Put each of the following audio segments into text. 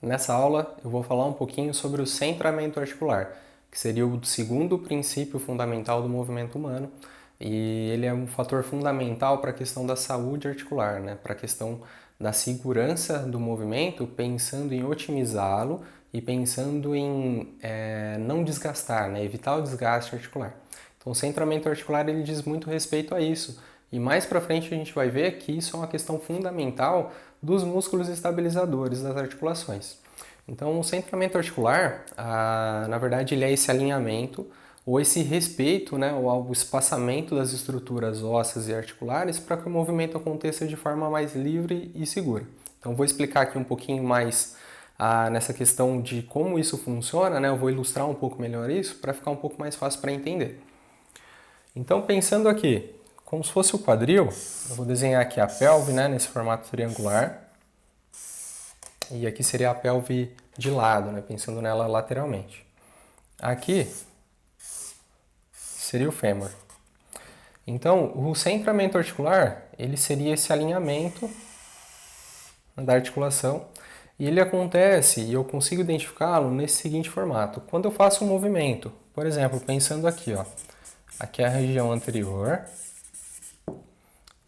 Nessa aula eu vou falar um pouquinho sobre o centramento articular, que seria o segundo princípio fundamental do movimento humano, e ele é um fator fundamental para a questão da saúde articular, né? Para a questão da segurança do movimento, pensando em otimizá-lo e pensando em não desgastar, né? Evitar o desgaste articular. Então o centramento articular ele diz muito respeito a isso. E mais para frente a gente vai ver que isso é uma questão fundamental dos músculos estabilizadores das articulações. Então, o centramento articular, na verdade, ele é esse alinhamento ou esse respeito, né, ou o espaçamento das estruturas ósseas e articulares para que o movimento aconteça de forma mais livre e segura. Então, vou explicar aqui um pouquinho mais nessa questão de como isso funciona, né? Eu vou ilustrar um pouco melhor isso para ficar um pouco mais fácil para entender. Então, pensando aqui, como se fosse o quadril, eu vou desenhar aqui a pelve, né, nesse formato triangular. E aqui seria a pelve de lado, né, pensando nela lateralmente. Aqui seria o fêmur. Então, o centramento articular, ele seria esse alinhamento da articulação. E ele acontece, e eu consigo identificá-lo nesse seguinte formato. Quando eu faço um movimento, por exemplo, pensando aqui, ó, aqui é a região anterior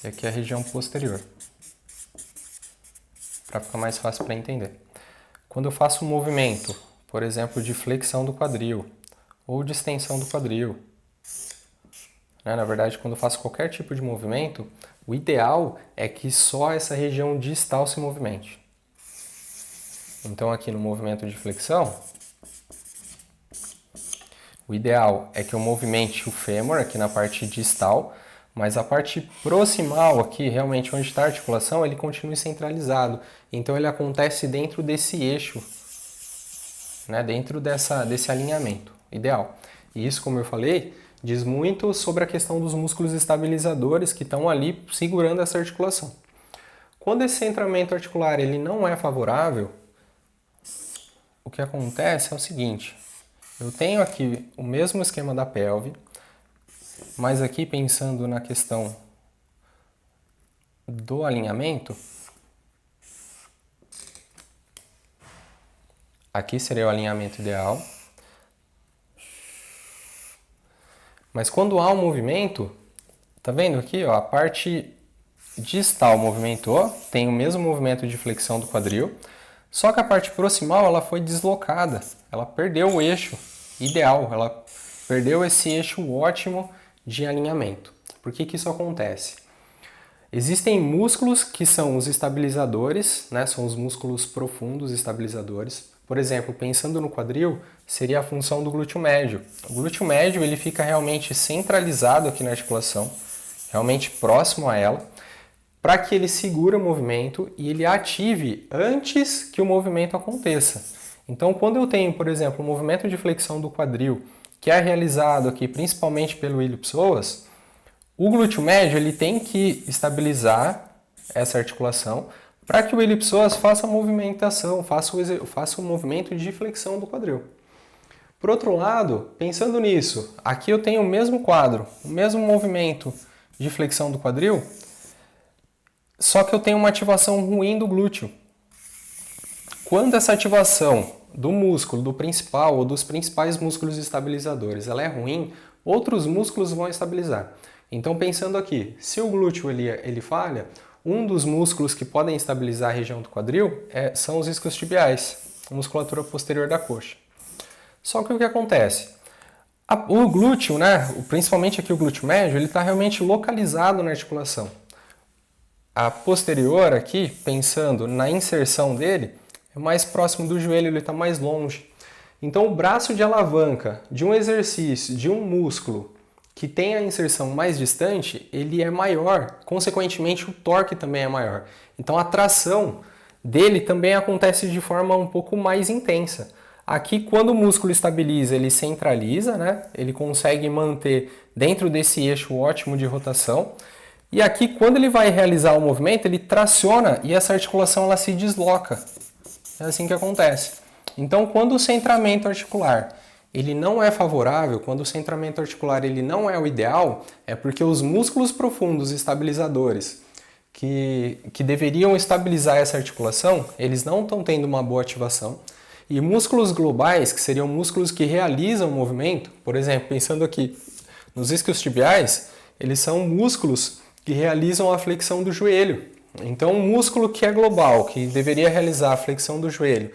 e aqui é a região posterior, para ficar mais fácil para entender. Quando eu faço um movimento, por exemplo, de flexão do quadril ou de extensão do quadril, né? Na verdade, quando eu faço qualquer tipo de movimento, o ideal é que só essa região distal se movimente. Então, aqui no movimento de flexão, o ideal é que eu movimente o fêmur aqui na parte distal, mas a parte proximal aqui, realmente onde está a articulação, ele continue centralizado. Então ele acontece dentro desse eixo, né, dentro desse alinhamento ideal. E isso, como eu falei, diz muito sobre a questão dos músculos estabilizadores que estão ali segurando essa articulação. Quando esse centramento articular ele não é favorável, o que acontece é o seguinte: eu tenho aqui o mesmo esquema da pelve, mas aqui pensando na questão do alinhamento, aqui seria o alinhamento ideal. Mas quando há um movimento, tá vendo aqui, ó, a parte distal movimentou, tem o mesmo movimento de flexão do quadril, só que a parte proximal ela foi deslocada, ela perdeu o eixo ideal, ela perdeu esse eixo ótimo de alinhamento. Por que que isso acontece? Existem músculos que são os estabilizadores, né? São os músculos profundos estabilizadores. Por exemplo, pensando no quadril, seria a função do glúteo médio. O glúteo médio ele fica realmente centralizado aqui na articulação, realmente próximo a ela, para que ele segure o movimento e ele ative antes que o movimento aconteça. Então, quando eu tenho, por exemplo, um movimento de flexão do quadril, que é realizado aqui principalmente pelo ilho-psoas, o glúteo médio ele tem que estabilizar essa articulação para que o ilho-psoas faça a movimentação, faça o movimento de flexão do quadril. Por outro lado, pensando nisso, aqui eu tenho o mesmo quadro, o mesmo movimento de flexão do quadril, só que eu tenho uma ativação ruim do glúteo. Quando essa ativação do músculo, do principal ou dos principais músculos estabilizadores, ela é ruim, outros músculos vão estabilizar. Então, pensando aqui, se o glúteo ele falha, um dos músculos que podem estabilizar a região do quadril são os isquiotibiais, a musculatura posterior da coxa. Só que o que acontece? O glúteo, né, principalmente aqui o glúteo médio, ele está realmente localizado na articulação. A posterior aqui, pensando na inserção dele, é mais próximo do joelho, ele está mais longe. Então o braço de alavanca de um exercício, de um músculo que tem a inserção mais distante, ele é maior, consequentemente o torque também é maior. Então a tração dele também acontece de forma um pouco mais intensa. Aqui, quando o músculo estabiliza, ele centraliza, né? Ele consegue manter dentro desse eixo ótimo de rotação. E aqui, quando ele vai realizar o movimento, ele traciona e essa articulação ela se desloca. É assim que acontece. Então, quando o centramento articular ele não é favorável, quando o centramento articular ele não é o ideal, é porque os músculos profundos estabilizadores que deveriam estabilizar essa articulação, eles não estão tendo uma boa ativação. E músculos globais, que seriam músculos que realizam o movimento, por exemplo, pensando aqui nos isquiotibiais, eles são músculos que realizam a flexão do joelho. Então, um músculo que é global, que deveria realizar a flexão do joelho,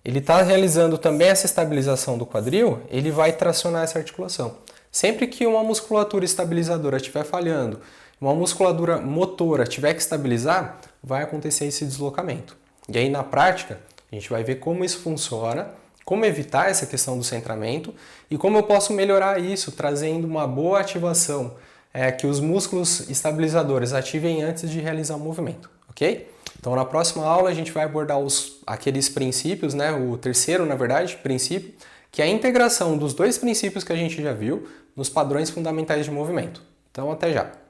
ele está realizando também essa estabilização do quadril, ele vai tracionar essa articulação. Sempre que uma musculatura estabilizadora estiver falhando, uma musculatura motora tiver que estabilizar, vai acontecer esse deslocamento. E aí, na prática, a gente vai ver como isso funciona, como evitar essa questão do centramento e como eu posso melhorar isso, trazendo uma boa ativação, que os músculos estabilizadores ativem antes de realizar o movimento, ok? Então, na próxima aula, a gente vai abordar aqueles princípios, né? O terceiro, na verdade, princípio, que é a integração dos dois princípios que a gente já viu nos padrões fundamentais de movimento. Então, até já!